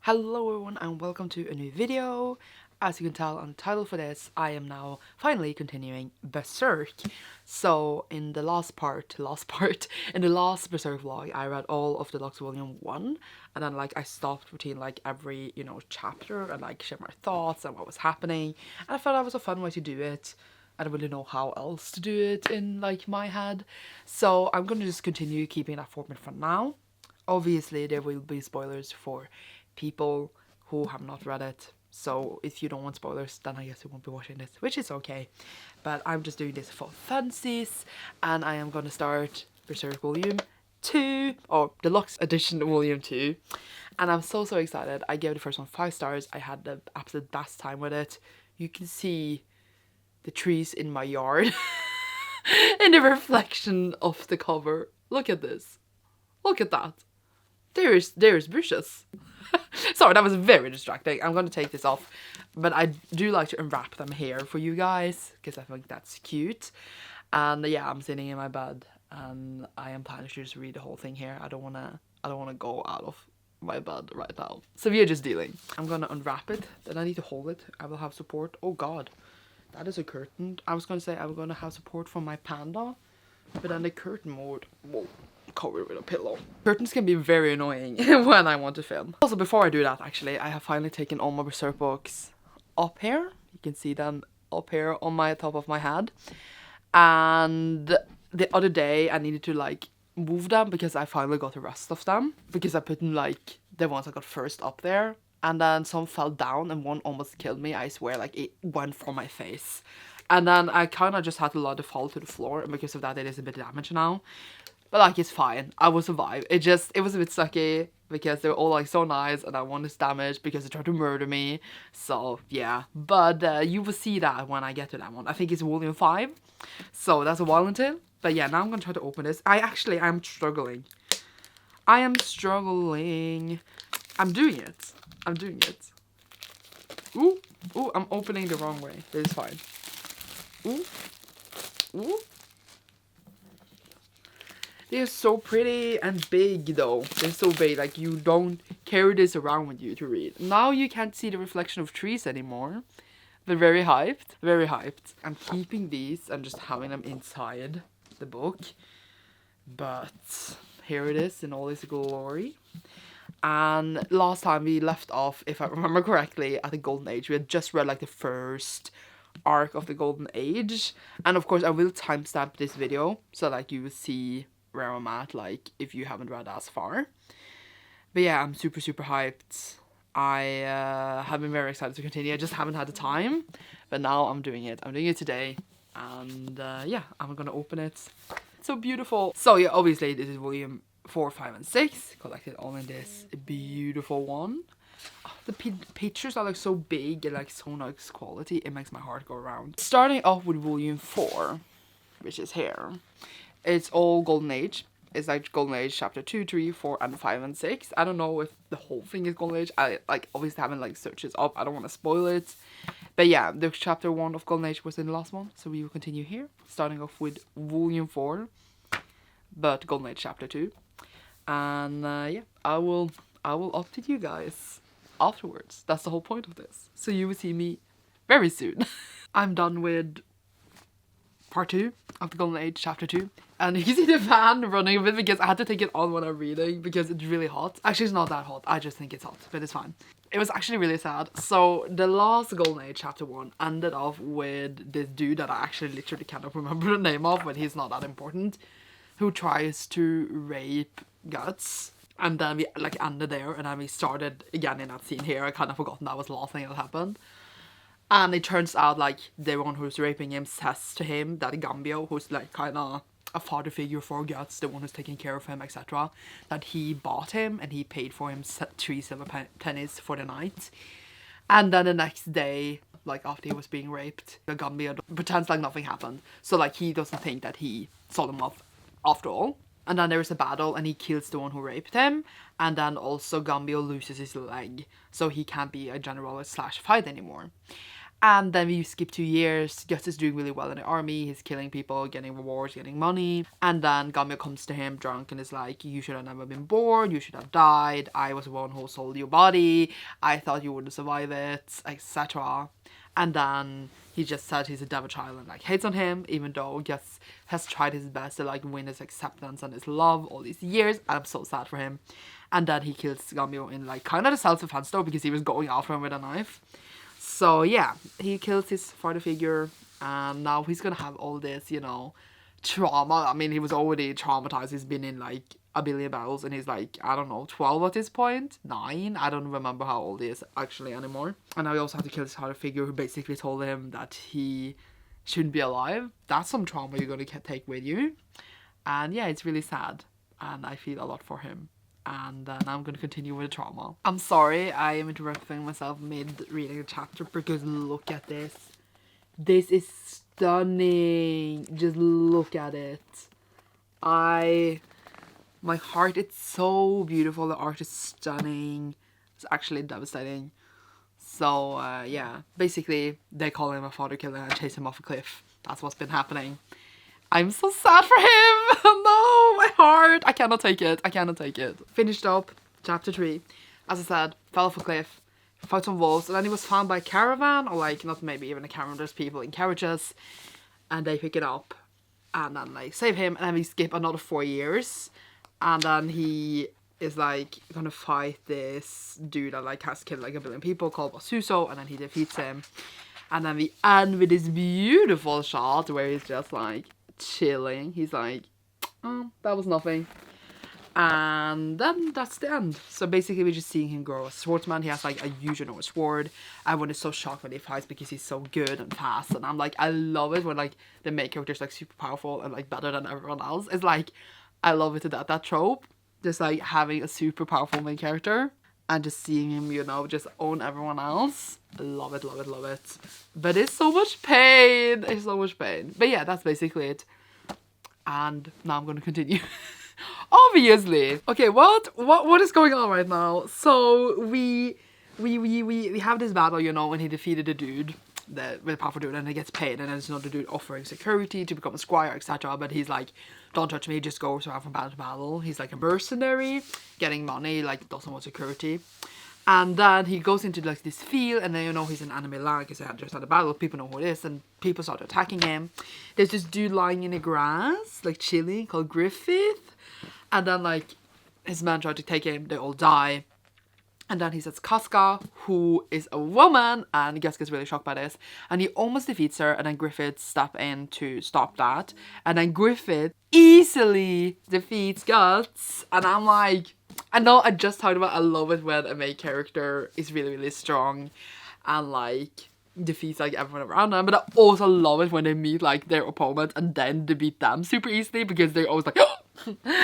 Hello everyone and welcome to a new video. As you can tell on the title for this, I am now finally continuing Berserk. So in the last in the last Berserk vlog, I read all of Deluxe Volume 1 and then I stopped between every, chapter and shared my thoughts and what was happening. And I thought that was a fun way to do it. I don't really know how else to do it in my head. So I'm gonna just continue keeping that format for now. Obviously there will be spoilers for people who have not read it, so if you don't want spoilers then I guess you won't be watching this, which is okay. But I'm just doing this for funsies, and I am gonna start Berserk Volume 2, or Deluxe Edition Volume 2, and I'm so excited. I gave the first one 5 stars. I had the absolute best time with it. You can see the trees in my yard in the reflection of the cover. Look at this. Look at that. There's bushes. Sorry, that was very distracting. I'm gonna take this off, but I do like to unwrap them here for you guys because I think that's cute. And yeah, I'm sitting in my bed and I am planning to just read the whole thing here. I don't wanna go out of my bed right now. So we are just dealing. I'm gonna unwrap it, then I need to hold it. I will have support. Oh god, that is a curtain. I was gonna say I'm gonna have support from my panda, but then the curtain would covered with a pillow. Curtains can be very annoying when I want to film. Also, before I do that, actually, I have finally taken all my Berserk books up here. You can see them up here on my top of my head. And the other day I needed to move them because I finally got the rest of them. Because I put them the ones I got first up there. And then some fell down and one almost killed me. I swear, it went for my face. And then I kind of just had to let it fall to the floor, and because of that it is a bit damaged now. But it's fine. I will survive. It was a bit sucky because they were all so nice and I one is damaged because they tried to murder me. So yeah, but you will see that when I get to that one. I think it's volume 5. So that's a while until. But yeah, now I'm gonna try to open this. I'm struggling. I'm doing it. Ooh, I'm opening the wrong way. This is fine. Ooh. They're so pretty and big though. They're so big, you don't carry this around with you to read. Now you can't see the reflection of trees anymore. But very hyped. Very hyped. I'm keeping these and just having them inside the book. But here it is in all its glory. And last time we left off, if I remember correctly, at the Golden Age. We had just read the first arc of the Golden Age. And of course I will timestamp this video so you will see where I'm at, if you haven't read as far. But yeah, I'm super hyped. I have been very excited to continue. I just haven't had the time, but now I'm doing it. I'm doing it today, and yeah, I'm gonna open it. It's so beautiful. So yeah, obviously this is volume 4, 5, and 6 collected all in this beautiful one. The pictures are so big and so nice quality. It makes my heart go around. Starting off with volume 4, which is here. It's all Golden Age. It's Golden Age chapter 2, 3, 4, and 5, and 6. I don't know if the whole thing is Golden Age. I obviously haven't searched it up. I don't want to spoil it. But yeah, the chapter 1 of Golden Age was in the last one. So we will continue here. Starting off with volume 4. But Golden Age chapter 2. And yeah, I will update you guys afterwards. That's the whole point of this. So you will see me very soon. I'm done with part 2 of the Golden Age chapter 2, and you can see the fan running a bit because I had to take it on when I'm reading because it's really hot. Actually, it's not that hot. I just think it's hot, but it's fine. It was actually really sad. So the last Golden Age chapter 1 ended off with this dude that I actually literally cannot remember the name of, but he's not that important, who tries to rape Guts. And then we ended there, and then we started again in that scene here. I kind of forgotten that was the last thing that happened. And it turns out the one who's raping him says to him that Gambio, who's kind of a father figure for Guts, the one who's taking care of him, etc., that he bought him and he paid for him 3 silver pennies for the night. And then the next day, after he was being raped, Gambio pretends nothing happened. So he doesn't think that he sold him off after all. And then there is a battle and he kills the one who raped him. And then also Gambio loses his leg. So he can't be a general / fight anymore. And then we skip 2 years. Guts is doing really well in the army. He's killing people, getting rewards, getting money. And then Gambia comes to him drunk and is like, you should have never been born. You should have died. I was the one who sold your body. I thought you wouldn't survive it, etc. And then he just said he's a devil child and like hates on him, even though Guts has tried his best to like win his acceptance and his love all these years. And I'm so sad for him. And then he kills Gambio in like kind of the self-defense though, because he was going after him with a knife. So yeah, he kills his father figure, and now he's gonna have all this, you know, trauma. I mean, he was already traumatized. He's been in like a billion battles, and he's like, I don't know, 12 at this point, 9. I don't remember how old he is actually anymore. And now he also had to kill his father figure, who basically told him that he shouldn't be alive. That's some trauma you're gonna take with you. And yeah, it's really sad, and I feel a lot for him. And now I'm going to continue with the trauma. I'm sorry, I am interrupting myself mid reading the chapter because look at this. This is stunning. Just look at it. My heart, it's so beautiful. The art is stunning. It's actually devastating. So yeah, basically they call him a father killer and chase him off a cliff. That's what's been happening. I'm so sad for him. No, my heart. I cannot take it. I cannot take it. Finished up chapter 3. As I said, fell off a cliff, fought some wolves, and then he was found by a caravan, or like not maybe even a caravan, there's people in carriages, and they pick it up and then like save him, and then we skip another 4 years, and then he is like gonna fight this dude that like has killed like a billion people called Basuso, and then he defeats him. And then we end with this beautiful shot where he's just like chilling. He's like, oh, that was nothing. And then that's the end. So basically we're just seeing him grow as a swordsman. He has like a huge enormous sword. Everyone is so shocked when he fights because he's so good and fast. And I'm like, I love it when like the main character is like super powerful and like better than everyone else. It's like, I love it to that trope. Just like having a super powerful main character and just seeing him, you know, just own everyone else. Love it, love it, love it. But it's so much pain. It's so much pain. But yeah, that's basically it. And now I'm gonna continue. Obviously. Okay, what is going on right now? So we have this battle, you know, when he defeated the dude, the powerful dude, and he gets paid, and then there's another dude offering security to become a squire, etc. But he's like, don't touch me, just goes around from battle to battle. He's like a mercenary, getting money, like doesn't want security. And then he goes into like this field, and then you know he's in enemy land because they had just had a battle. People know who it is, and people start attacking him. There's this dude lying in the grass, like chilling, called Griffith. And then like his men try to take him, they all die. And then he says Casca, who is a woman, and Gus gets really shocked by this. And he almost defeats her, and then Griffith steps in to stop that. And then Griffith easily defeats Guts. And I'm like, I know I just talked about, I love it when a main character is really, really strong and like defeats like everyone around them. But I also love it when they meet like their opponent and then they beat them super easily, because they're always like,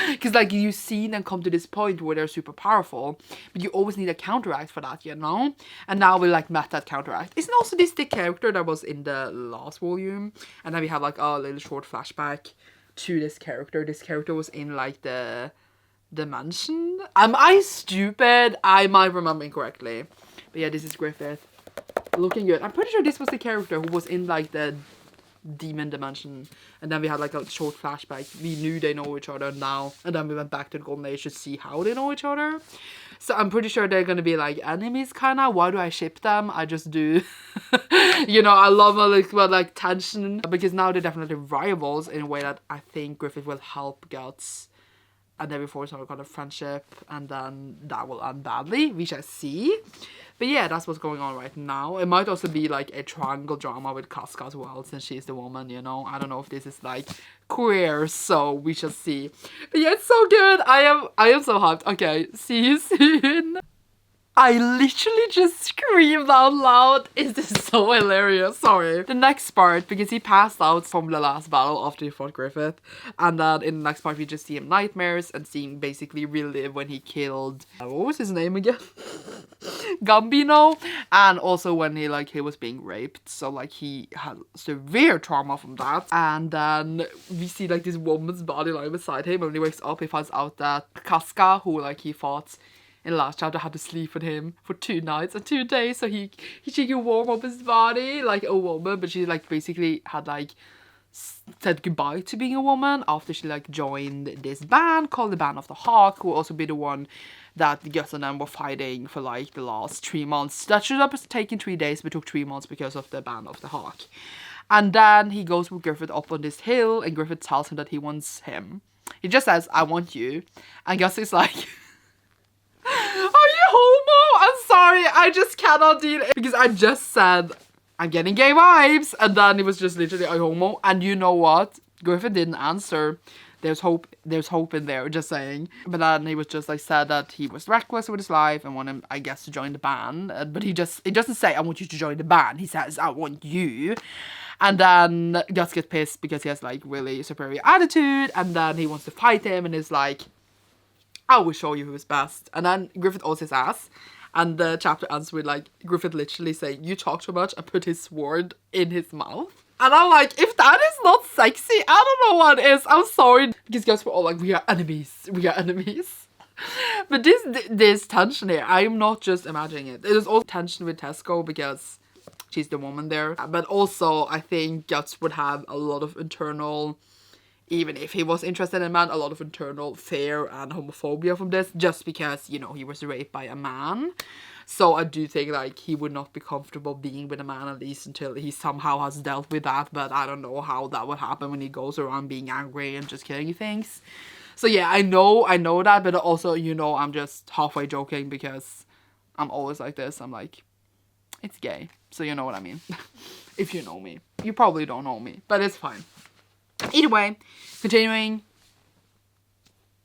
because like you see them come to this point where they're super powerful, but you always need a counteract for that, you know. And now we like met that counteract. Isn't also this the character that was in the last volume? And then we have like a little short flashback to this character. This character was in like the mansion. Am I stupid? I might remember incorrectly, but yeah, this is Griffith looking good. I'm pretty sure this was the character who was in like the demon dimension, and then we had like a short flashback. We knew they know each other now, and then we went back to the Golden Age to see how they know each other. So I'm pretty sure they're gonna be like enemies kinda. Why do I ship them? I just do. You know, I love like tension, because now they're definitely rivals in a way that I think Griffith will help Guts, and then we form some kind of friendship, and then that will end badly. We shall see. But yeah, that's what's going on right now. It might also be like a triangle drama with Casca as well, since she's the woman, you know. I don't know if this is like queer, so we shall see. But yeah, it's so good. I am so hyped. Okay, see you soon. I literally just screamed out loud. Is this so hilarious? Sorry. The next part, because he passed out from the last battle after he fought Griffith. And then in the next part, we just see him nightmares and see him basically relive when he killed, what was his name again? Gambino. And also when he was being raped. So like he had severe trauma from that. And then we see like this woman's body lying beside him. And when he wakes up, he finds out that Casca, who like he fought in the last chapter had to sleep with him for 2 nights and 2 days so she could warm up his body like a woman, but she like basically had like said goodbye to being a woman after she like joined this band called the Band of the Hawk, who will also be the one that Gus and them were fighting for like the last 3 months. That should have taken 3 days but took 3 months because of the Band of the Hawk. And then he goes with Griffith up on this hill and Griffith tells him that he wants him. He just says, I want you. And Gus is like, are you homo? I'm sorry, I just cannot deal it. Because I just said, I'm getting gay vibes. And then it was just literally, are you homo? And you know what? Griffith didn't answer. There's hope in there, just saying. But then he was just like said that he was reckless with his life and wanted him, I guess, to join the band. But he doesn't say, I want you to join the band. He says, I want you. And then Gus gets pissed because he has like really superior attitude. And then he wants to fight him and is like, I will show you who's best. And then Griffith owes his ass. And the chapter ends with like Griffith literally saying, you talk too much, and put his sword in his mouth. And I'm like, if that is not sexy, I don't know what is. I'm sorry. Because guys were all like, we are enemies. We are enemies. But this tension here, I'm not just imagining it. There's also tension with Tesco because she's the woman there. But also, I think Guts would have a lot of internal, even if he was interested in a man, a lot of internal fear and homophobia from this. Just because, you know, he was raped by a man. So I do think like he would not be comfortable being with a man, at least until he somehow has dealt with that. But I don't know how that would happen when he goes around being angry and just killing things. So yeah, I know that, but also, you know, I'm just halfway joking because I'm always like this. I'm like, it's gay. So you know what I mean. If you know me. You probably don't know me, but it's fine. Either way, continuing.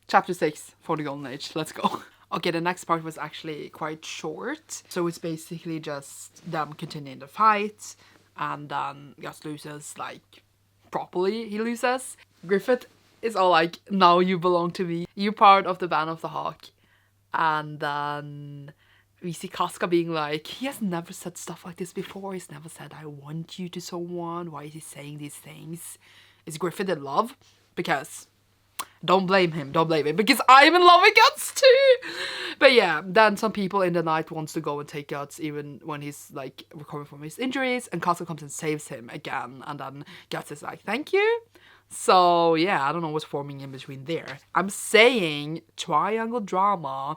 Chapter 6 for the Golden Age. Let's go. Okay, the next part was actually quite short. So it's basically just them continuing the fight. And then Gus loses, like, properly he loses. Griffith is all like, now you belong to me. You're part of the Band of the Hawk. And then we see Casca being like, he has never said stuff like this before. He's never said, I want you to someone. Why is he saying these things? Is Griffith in love? Because... don't blame him, because I'm in love with Guts too! But yeah, then some people in the night wants to go and take Guts even when he's like recovering from his injuries, and Casca comes and saves him again, and then Guts is like, thank you? So yeah, I don't know what's forming in between there. I'm saying triangle drama.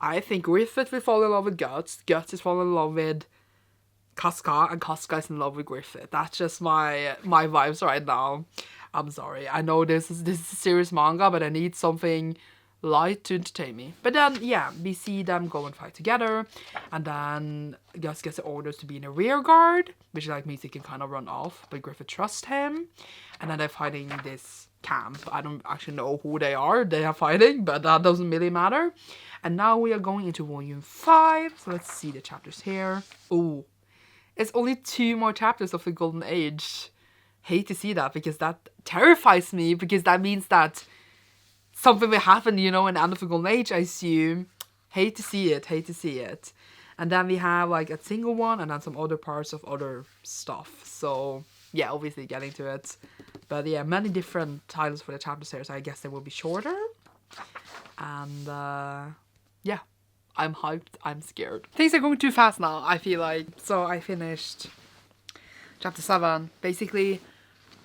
I think Griffith will fall in love with Guts is falling in love with Casca, and Casca is in love with Griffith. That's just my vibes right now. I'm sorry. I know this is a serious manga, but I need something light to entertain me. But then, yeah, we see them go and fight together. And then Gus gets the orders to be in a rear guard, which like means he can kind of run off, but Griffith trusts him. And then they're fighting this camp. I don't actually know who they are fighting, but that doesn't really matter. And now we are going into volume 5. So let's see the chapters here. Oh, it's only 2 more chapters of the Golden Age. Hate to see that because that terrifies me, because that means that something will happen, you know, in the end of the Golden Age, I assume. Hate to see it. And then we have like a single one and then some other parts of other stuff. So yeah, obviously getting to it. But yeah, many different titles for the chapters here, so I guess they will be shorter. And yeah, I'm hyped, I'm scared. Things are going too fast now, I feel like. So I finished chapter 7. Basically,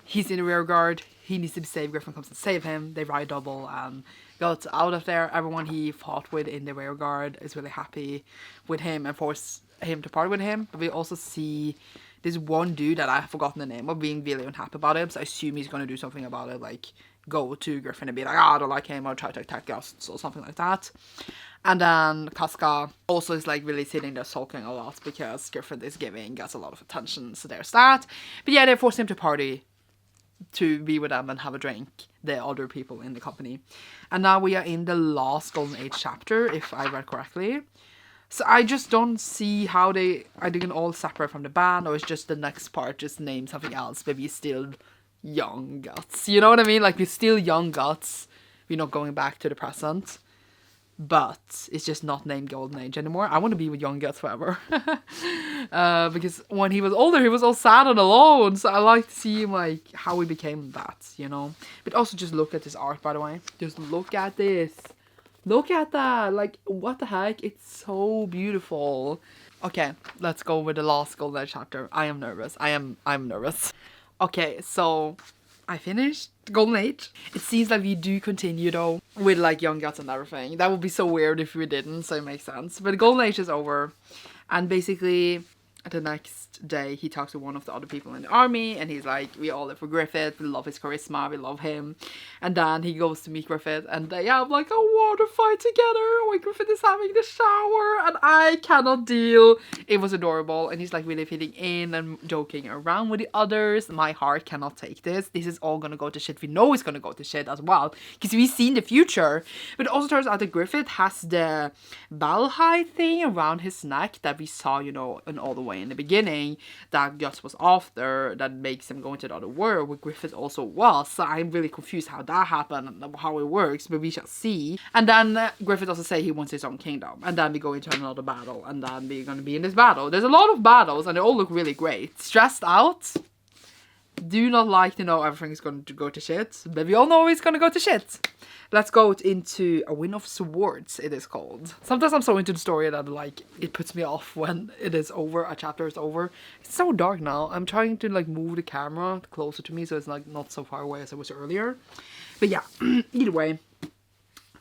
he's in the rear guard. He needs to be saved. Griffin comes to save him. They ride double and got out of there. Everyone he fought with in the rear guard is really happy with him and force him to part with him. But we also see this one dude that I've forgotten the name of being really unhappy about him. So I assume he's going to do something about it. Like go to Griffin and be like, I don't like him, or try to attack Gus or something like that. And then Casca also is like really sitting there sulking a lot because Griffin is giving Gus a lot of attention. So there's that. But yeah, they force him to party, to be with them and have a drink, the other people in the company. And now we are in the last Golden Age chapter, if I read correctly. So I just don't see how they can all separate from the band, or it's just the next part just name something else, but we're still young Guts. You know what I mean? Like we're still young Guts. We're not going back to the present. But it's just not named Golden Age anymore. I want to be with young Guts forever. Because when he was older, he was all sad and alone. So I like to see him, like, how he became that, you know. But also just look at this art, by the way. Just look at this. Look at that. Like, what the heck? It's so beautiful. Okay, let's go with the last Golden Age chapter. I am nervous. I'm nervous. Okay, so I finished Golden Age. It seems like we do continue though with like Young Guts and everything. That would be so weird if we didn't, so it makes sense. But Golden Age is over, and basically the next day he talks to one of the other people in the army, and he's like, we all live for Griffith, we love his charisma, we love him. And then he goes to meet Griffith, and they have like a water fight together when Griffith is having the shower, and I cannot deal. It was adorable, and he's like really fitting in and joking around with the others. My heart cannot take this. This is all gonna go to shit. We know it's gonna go to shit as well, because we've seen the future. But it also turns out that Griffith has the Balhai thing around his neck that we saw, you know, in all the way in the beginning, that Gus was after, that makes him go into the other world, where Griffith also was. So I'm really confused how that happened and how it works, but we shall see. And then Griffith also say he wants his own kingdom, and then we go into another battle, and then we're gonna be in this battle. There's a lot of battles, and they all look really great. Stressed out. Do not like to know everything is going to go to shit, but we all know it's going to go to shit. Let's go into A Wind of Swords, it is called. Sometimes I'm so into the story that like it puts me off when it is over, a chapter is over. It's so dark now. I'm trying to like move the camera closer to me so it's like not so far away as it was earlier. But yeah, either way.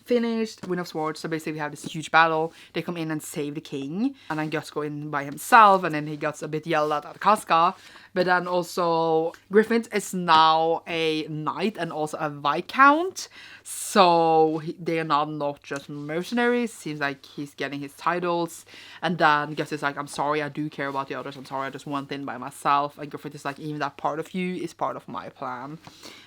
Finished Wind of Swords. So basically we have this huge battle. They come in and save the king, and then Guts go in by himself, and then he gets a bit yelled at Casca. But then also Griffith is now a knight and also a viscount, so they are not just mercenaries. Seems like he's getting his titles. And then Guts is like, I'm sorry, I do care about the others, I'm sorry, I just went in by myself. And Griffith is like, even that part of you is part of my plan.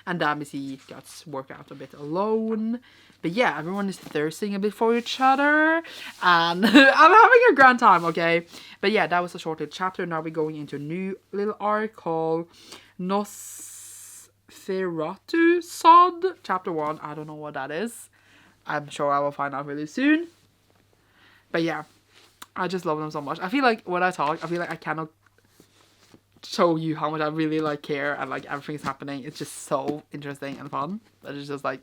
And then we see Guts work out a bit alone. But yeah, everyone is thirsting a bit for each other, and I'm having a grand time, okay? But yeah, that was a short little chapter. Now we're going into a new little arc called Nosferatu Zodd, chapter 1. I don't know what that is. I'm sure I will find out really soon. But yeah, I just love them so much. I feel like when I talk, I feel like I cannot show you how much I really like care, and like everything is happening. It's just so interesting and fun. But it's just like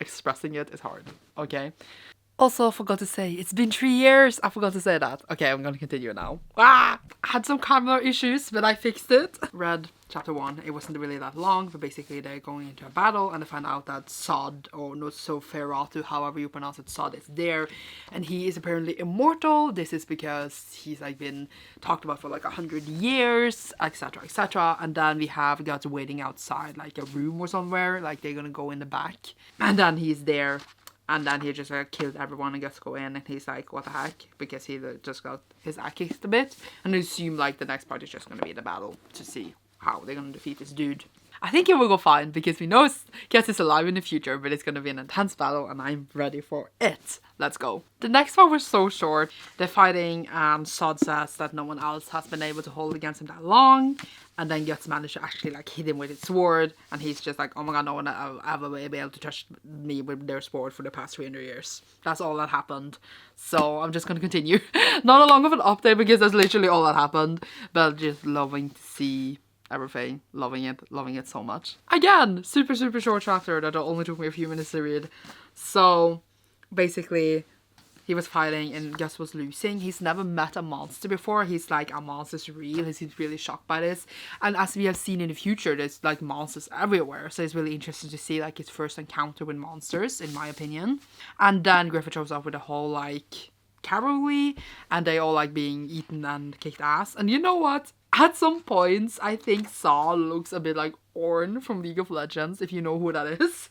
expressing it is hard, okay? Also, I forgot to say, it's been 3 years. I forgot to say that. Okay, I'm gonna continue now. I had some camera issues, but I fixed it. Read chapter 1. It wasn't really that long, but basically they're going into a battle, and they find out that Zodd, or Nosferatu, however you pronounce it, Zodd is there, and he is apparently immortal. This is because he's like been talked about for like 100 years, etc, etc. And then we have Guts waiting outside like a room or somewhere, like they're gonna go in the back, and then he's there. And then he just killed everyone and gets to go in, and he's like, what the heck? Because he just got his ass kicked a bit. And I assume like the next part is just going to be the battle to see how they're going to defeat this dude. I think it will go fine, because we know Guts is alive in the future, but it's going to be an intense battle, and I'm ready for it. Let's go. The next one was so short. They're fighting, and Zodd says that no one else has been able to hold against him that long. And then Guts managed to actually like hit him with his sword, and he's just like, oh my god, no one will ever be able to touch me with their sword for the past 300 years. That's all that happened. So I'm just gonna continue. Not a long of an update, because that's literally all that happened, but just loving to see everything, loving it so much. Again, super short chapter that only took me a few minutes to read. So basically he was fighting and Gus was losing. He's never met a monster before. He's like, a monster's real. He's really shocked by this. And as we have seen in the future, there's like monsters everywhere. So it's really interesting to see like his first encounter with monsters, in my opinion. And then Griffith shows up with a whole like cavalry, and they all like being eaten and kicked ass. And you know what? At some points, I think Zodd looks a bit like Ornn from League of Legends, if you know who that is.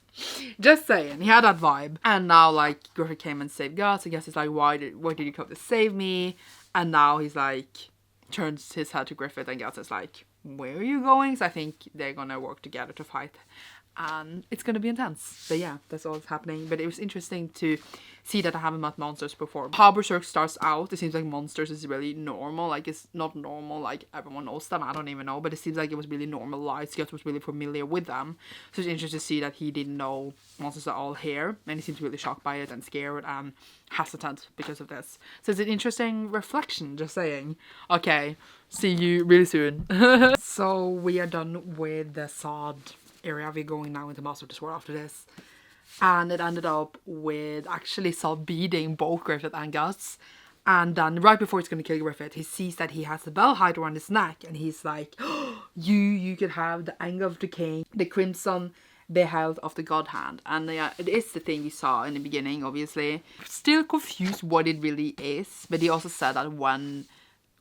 Just saying, he had that vibe. And now, like, Griffith came and saved Guts. I guess it's like, why did you come to save me? And now he's like, turns his head to Griffith, and Guts is like, where are you going? So I think they're gonna work together to fight. And it's gonna be intense. But yeah, that's all that's happening. But it was interesting to see that I haven't met monsters before. How Berserk starts out, it seems like monsters is really normal. Like, it's not normal, like everyone knows them. I don't even know, but it seems like it was really normalized. Guts was really familiar with them. So it's interesting to see that he didn't know monsters are all here, and he seems really shocked by it and scared and hesitant because of this. So it's an interesting reflection, just saying. Okay, see you really soon. So we are done with the Zodd area. We're going now into Master of the Sword after this. And it ended up with actually Zodd beating both Griffith and Guts. And then right before he's going to kill Griffith, he sees that he has the bell hide around his neck. And he's like, oh, you could have the anger of the king, the crimson beheld of the god hand. And yeah, it is the thing we saw in the beginning, obviously. Still confused what it really is. But he also said that when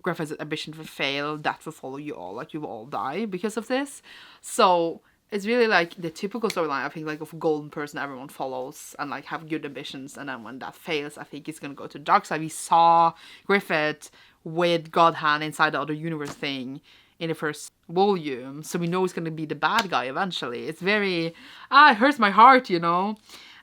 Griffith's ambition will fail, that will follow you all. Like, you will all die because of this. So it's really like the typical storyline, I think, like of a golden person everyone follows and like have good ambitions. And then when that fails, I think it's going to go to the dark side. We saw Griffith with God Hand inside the other universe thing in the first volume. So we know he's going to be the bad guy eventually. It's very, it hurts my heart, you know.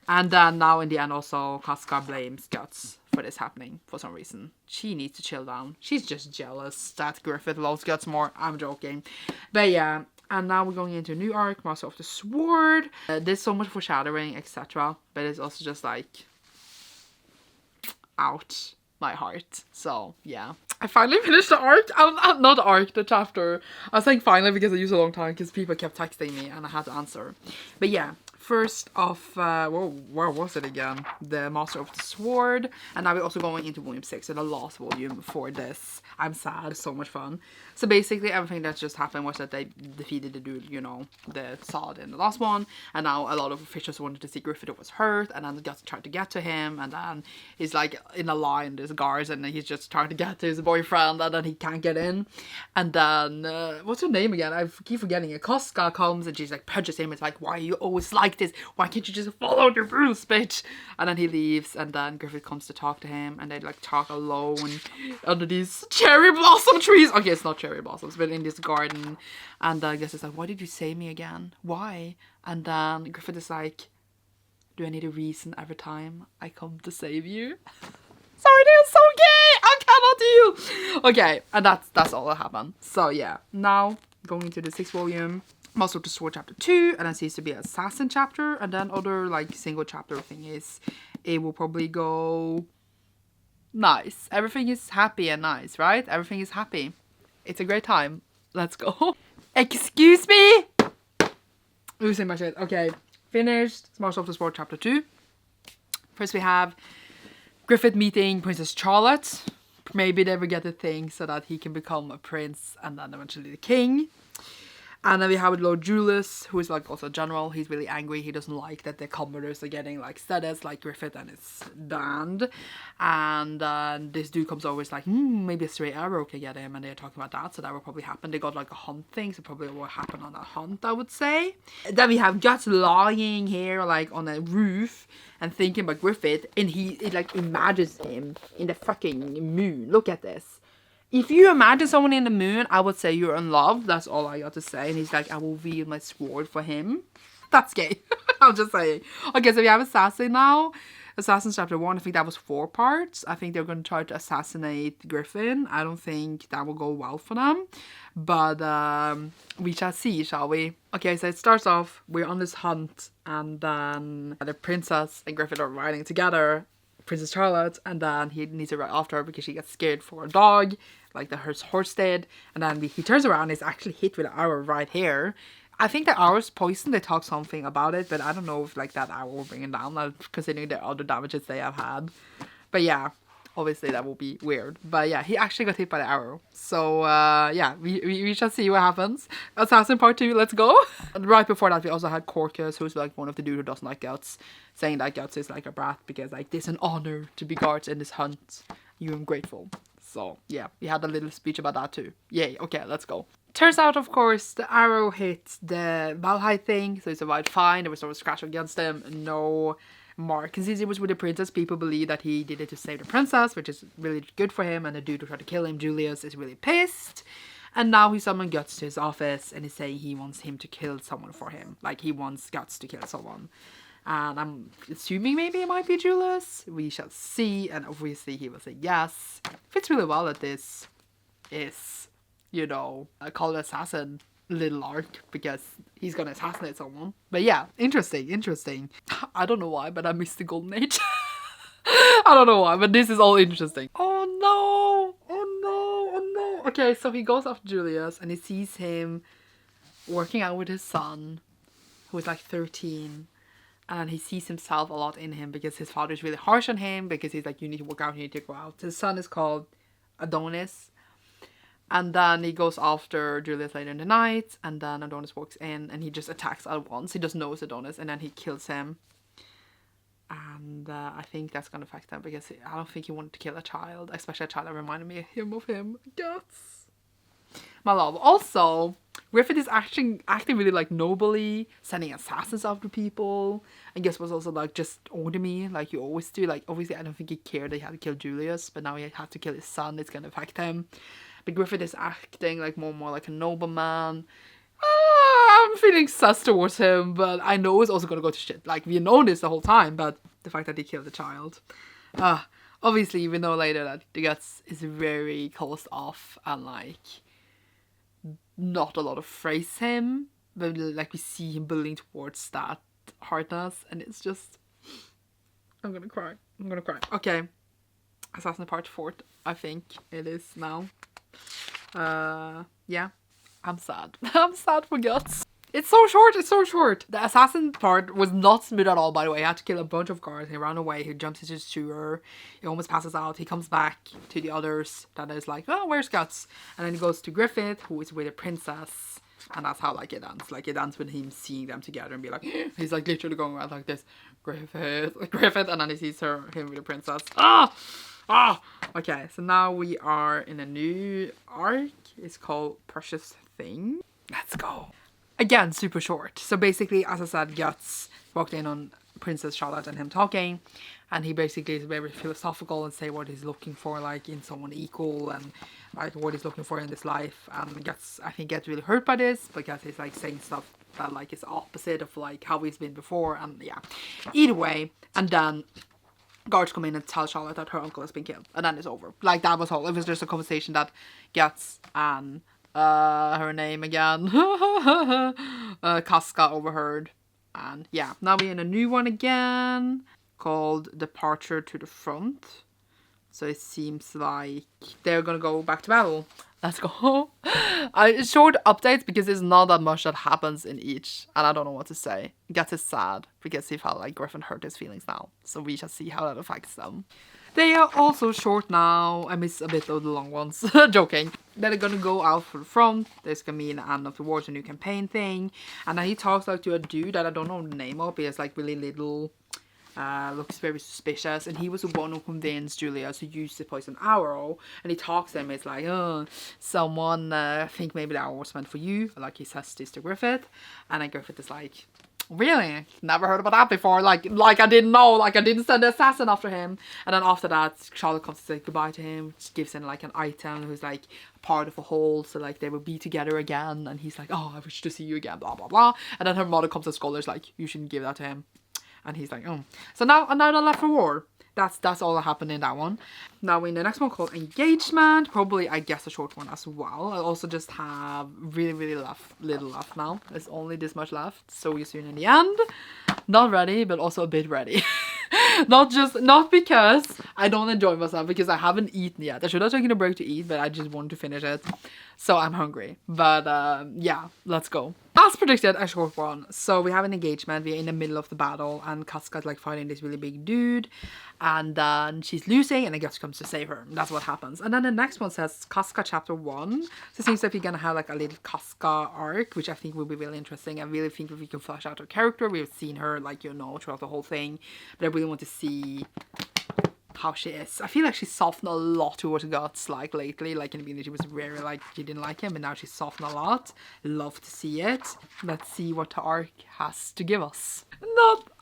And then now in the end also Casca blames Guts for this happening for some reason. She needs to chill down. She's just jealous that Griffith loves Guts more. I'm joking. But yeah. And now we're going into a new arc, Master of the Sword. There's so much foreshadowing, etc. But it's also just like, out my heart. So, yeah. I finally finished the arc. Not the arc, the chapter. I was saying finally because I used a long time because people kept texting me and I had to answer. But yeah. First off, where was it again? The Master of the Sword. And now we're also going into volume 6, so the last volume for this. I'm sad, so much fun. So basically everything that just happened was that they defeated the dude, you know, the Zodd in the last one. And now a lot of officials wanted to see Griffith was hurt, and then they got tried to get to him. And then he's like in a line, there's guards, and he's just trying to get to his boyfriend, and then he can't get in. And then, what's her name again? I keep forgetting it. Casca comes, and she's like, punches him. It's like, why are you always like this? Why can't you just follow the rules, bitch? And then he leaves, and then Griffith comes to talk to him, and they like talk alone under these cherry blossom trees. Okay, it's not cherry blossoms, but in this garden. And I guess it's like, why did you save me again? Why? And then Griffith is like, do I need a reason every time I come to save you? Sorry, they're so gay! I cannot deal! Okay, and that's all that happened. So yeah, now going into the 6th volume. Master of the Sword chapter 2, and then seems to be an assassin chapter, and then other like single chapter thing is, it will probably go nice. Everything is happy and nice, right? Everything is happy. It's a great time. Let's go. Excuse me? Losing my shit. Okay, finished. Master of the Sword chapter 2. First we have Griffith meeting Princess Charlotte. Maybe they will get a thing so that he can become a prince and then eventually the king. And then we have Lord Julius, who is like also a general. He's really angry. He doesn't like that the commodores are getting like status like Griffith and his band. And this dude comes over, is like, maybe a stray arrow can get him. And they're talking about that, so that will probably happen. They got like a hunt thing, so probably will happen on that hunt, I would say. Then we have Guts lying here like on a roof and thinking about Griffith. And he like imagines him in the fucking moon. Look at this. If you imagine someone in the moon, I would say you're in love. That's all I got to say. And he's like, I will wield my sword for him. That's gay. I'm just saying. Okay, so we have Assassin now. Assassin chapter 1. I think that was 4 parts. I think they're going to try to assassinate Griffin. I don't think that will go well for them. But we shall see, shall we? Okay, so it starts off. We're on this hunt. And then the princess and Griffin are riding together. Princess Charlotte, and then he needs to ride after her because she gets scared for a dog, like the horse did. And then he turns around and is actually hit with an arrow right here. I think the arrow's poison. They talk something about it, but I don't know if like that arrow will bring it down, considering the other damages they have had. But yeah, obviously that will be weird. But yeah, he actually got hit by the arrow. So yeah, we shall see what happens. Assassin part 2, let's go. And right before that we also had Corcus, who's like one of the dude who doesn't like Guts, saying that Guts is like a brat because like it's an honor to be guards in this hunt. You am grateful. So yeah, we had a little speech about that too. Yay, okay, let's go. Turns out, of course, the arrow hit the Valhalla thing, so it's a white fine. There was no scratch against him, no mark. And since he was with the princess, people believe that he did it to save the princess, which is really good for him. And the dude who tried to kill him, Julius, is really pissed. And now he summoned Guts to his office and is saying he wants him to kill someone for him. Like, he wants Guts to kill someone. And I'm assuming maybe it might be Julius. We shall see. And obviously he will say yes. Fits really well that this is, you know, a called assassin little arc because he's gonna assassinate someone. But yeah, interesting. I don't know why, but I missed the golden age. I don't know why, but this is all interesting. Oh no. Okay, so he goes after Julius and he sees him working out with his son, who is like 13. And he sees himself a lot in him because his father is really harsh on him, because he's like, you need to work out, you need to go out. His son is called Adonis. And then he goes after Julius later in the night, and then Adonis walks in and he just attacks at once. He just knows Adonis, and then he kills him. And I think that's gonna affect him, because I don't think he wanted to kill a child, especially a child that reminded me of him. Guts. My love. Also, Griffith is acting really like nobly, sending assassins after people. I guess was also like, just order me like you always do. Like, obviously I don't think he cared that he had to kill Julius, but now he had to kill his son. It's gonna affect him. But Griffith is acting like more and more like a nobleman. I'm feeling sus towards him, but I know it's also gonna go to shit. Like, we've known this the whole time, but the fact that he killed the child. Obviously we know later that the Guts is very closed off and like not a lot of praise him, but like we see him building towards that hardness, and it's just, I'm gonna cry. Okay, Assassin Part 4, I think it is now. Yeah, I'm sad. I'm sad for Guts. It's so short. The assassin part was not smooth at all, by the way. He had to kill a bunch of guards. He ran away. He jumps into the sewer. He almost passes out. He comes back to the others. That is like, oh, where's Guts? And then he goes to Griffith, who is with a princess. And that's how like it ends. Like, it ends with him seeing them together and be like, he's like literally going around like this, Griffith, and then he sees him with a princess. Okay, so now we are in a new arc. It's called Precious Thing. Let's go. Again, super short. So basically, as I said, Guts walked in on Princess Charlotte and him talking, and he basically is very philosophical and say what he's looking for, like in someone equal, and like what he's looking for in this life. And Guts, I think, gets really hurt by this, because he's like saying stuff that like is opposite of like how he's been before, and yeah. Either way, and then guards come in and tell Charlotte that her uncle has been killed, and then it's over. Like, that was all. It was just a conversation that Guts and her name again, Casca overheard. And yeah, now we're in a new one again called Departure to the Front. So it seems like they're gonna go back to battle. Let's go. Short updates, because there's not that much that happens in each, and I don't know what to say. Guts is sad because he felt like Griffin hurt his feelings now, so we shall see how that affects them. They are also short now. I miss a bit of the long ones. Joking. They're gonna go out for the front. There's gonna be an end of the war, a new campaign thing. And then he talks like to a dude that I don't know the name of. He has like really little, looks very suspicious. And he was the one who convinced Julius to use the poison arrow. And he talks to him. It's like, oh, someone think maybe the arrow was meant for you. Like, he says this to Griffith. And then Griffith is like, really? Never heard about that before. Like I didn't know. Like, I didn't send the assassin after him. And then after that, Charlotte comes to say goodbye to him. She gives him like an item who's like part of a whole. So like they will be together again. And he's like, oh, I wish to see you again. Blah blah blah. And then her mother comes to scholars like, you shouldn't give that to him. And he's like, oh. So now they're left for war. That's all that happened in that one. Now in the next one called Engagement, probably I guess a short one as well. I also just have really little left now. There's only this much left, so we'll soon in the end. Not ready, but also a bit ready. not because I don't enjoy myself, because I haven't eaten yet. I should have taken a break to eat, but I just wanted to finish it. So I'm hungry. But yeah, let's go. As predicted, a short one. So we have an engagement. We're in the middle of the battle, and Casca's like fighting this really big dude, and then she's losing, and the Guts comes to save her. That's what happens. And then the next one says Casca chapter 1. So it seems like we're gonna have like a little Casca arc, which I think will be really interesting. I really think if we can flesh out her character. We've seen her like, you know, throughout the whole thing, but I really want to see how she is. I feel like she's softened a lot towards Guts like lately. Like in the beginning she was very like she didn't like him, but now she's softened a lot. Love to see it. Let's see what the arc has to give us.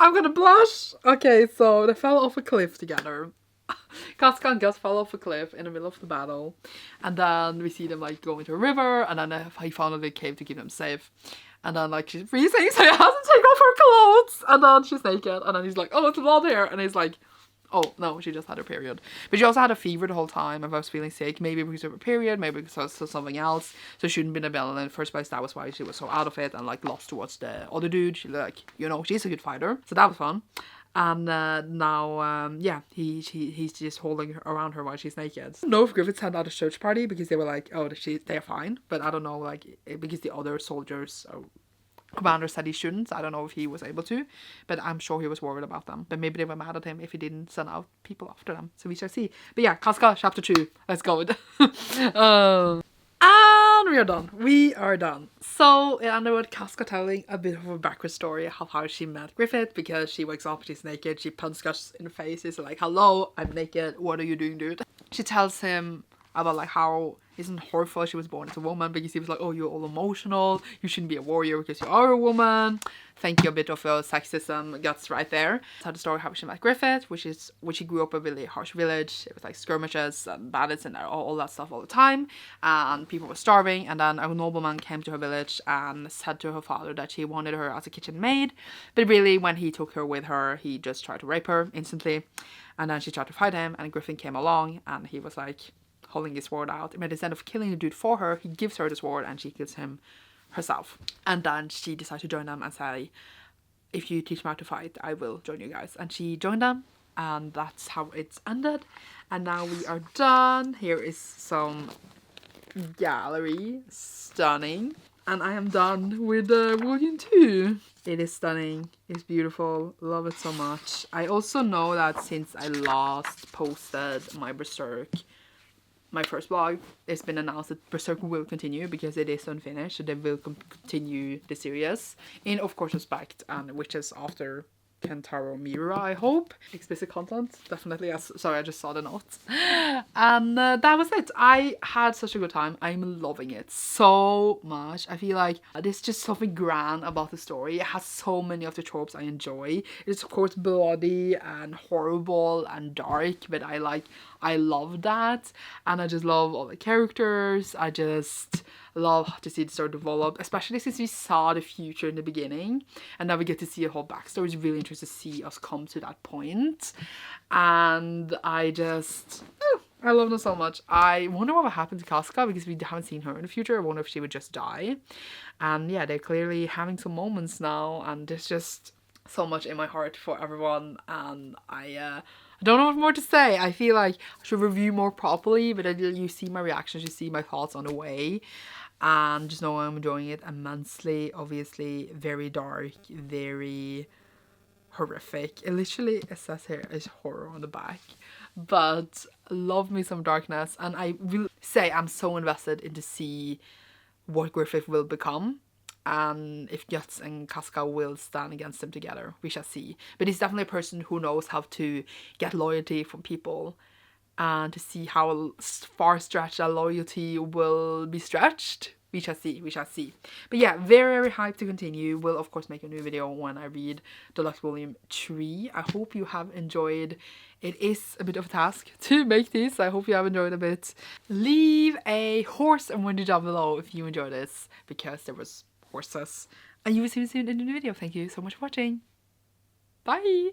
I'm gonna blush. Okay, so they fell off a cliff together. Casca and Guts fell off a cliff in the middle of the battle, and then we see them like go into a river, and then he found a big cave to keep them safe. And then like she's freezing, so he has to take off her clothes, and then she's naked, and then he's like, oh, it's blood here, and he's like, oh no, she just had her period. But she also had a fever the whole time, and I was feeling sick, maybe because of her period, maybe because of something else. So she shouldn't have been available in the first place. That was why she was so out of it and like lost towards the other dude. She like, you know, she's a good fighter, so that was fun. And now, yeah, he's just holding her around her while she's naked. I don't know if Griffiths had at a church party, because they were like, oh, they're fine. But I don't know, like, because the other soldiers commander said he shouldn't. I don't know if he was able to, but I'm sure he was worried about them. But maybe they were mad at him if he didn't send out people after them. So we shall see. But yeah, Casca chapter 2. Let's go. And we are done. We are done. So it ended with Casca telling a bit of a background story of how she met Griffith, because she wakes up, she's naked, she punches Gus in the face, she's like, hello, I'm naked, what are you doing, dude? She tells him about like how isn't horrible she was born as a woman, because he was like, oh, you're all emotional, you shouldn't be a warrior because you are a woman. Thank you, a bit of a sexism guts right there. Tell the story how she met Griffith, which she grew up in a really harsh village. It was like skirmishes and bandits and all that stuff all the time, and people were starving. And then a nobleman came to her village and said to her father that he wanted her as a kitchen maid, but really when he took her with her, he just tried to rape her instantly. And then she tried to fight him, and Griffith came along, and he was like holding his sword out, but instead of killing the dude for her, he gives her the sword and she kills him herself. And then she decides to join them and say, if you teach me how to fight, I will join you guys. And she joined them, and that's how it's ended. And now we are done. Here is some gallery. Stunning. And I am done with volume 2. It is stunning. It's beautiful. Love it so much. I also know that since I last posted my Berserk, my first vlog, it's been announced that Berserk will continue because it is unfinished, so they will continue the series in, of course, respect, and which is after Kentaro Miura, I hope. Explicit content, definitely. Sorry, I just saw the notes. And that was it. I had such a good time. I'm loving it so much. I feel like there's just something grand about the story. It has so many of the tropes I enjoy. It's of course bloody and horrible and dark, but I love that. And I just love all the characters. I just love to see the story develop, especially since we saw the future in the beginning, and now we get to see a whole backstory. It's really interesting to see us come to that point, and I love them so much. I wonder what will happen to Casca, because we haven't seen her in the future. I wonder if she would just die. And yeah, they're clearly having some moments now, and there's just so much in my heart for everyone, and I don't know what more to say. I feel like I should review more properly, but you see my reactions, you see my thoughts on the way, and just know I'm enjoying it immensely. Obviously very dark, very horrific. It says here is horror on the back, but love me some darkness. And I will say I'm so invested in to see what Griffith will become, and if Guts and Casca will stand against him together. We shall see. But he's definitely a person who knows how to get loyalty from people, and to see how far stretched that loyalty will be stretched. We shall see, we shall see. But yeah, very, very hyped to continue. We'll of course make a new video when I read Deluxe Volume 3. I hope you have enjoyed. It is a bit of a task to make this. I hope you have enjoyed a bit. Leave a horse emoji down below if you enjoyed this, because there was horses. And you will see me soon in the new video. Thank you so much for watching. Bye!